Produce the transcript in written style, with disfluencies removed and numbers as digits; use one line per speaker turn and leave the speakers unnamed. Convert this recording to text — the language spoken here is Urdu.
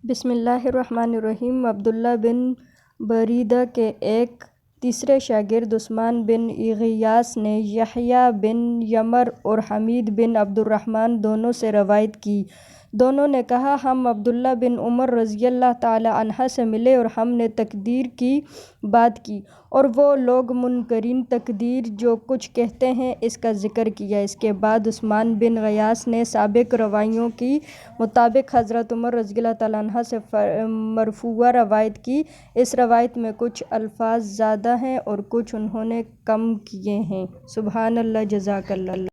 بسم اللہ الرحمن الرحیم۔ عبداللہ بن بریدہ کے ایک تیسرے شاگرد عثمان بن غیاث نے یحییٰ بن یعمر اور حمید بن عبد الرحمن دونوں سے روایت کی۔ دونوں نے کہا، ہم عبداللہ بن عمر رضی اللہ تعالیٰ عنہ سے ملے اور ہم نے تقدیر کی بات کی، اور وہ لوگ منکرین تقدیر جو کچھ کہتے ہیں اس کا ذکر کیا۔ اس کے بعد عثمان بن غیاث نے سابق روایوں کے مطابق حضرت عمر رضی اللہ تعالیٰ عنہ سے مرفوعہ روایت کی۔ اس روایت میں کچھ الفاظ زیادہ ہیں اور کچھ انہوں نے کم کیے ہیں۔ سبحان اللہ، جزاک اللہ۔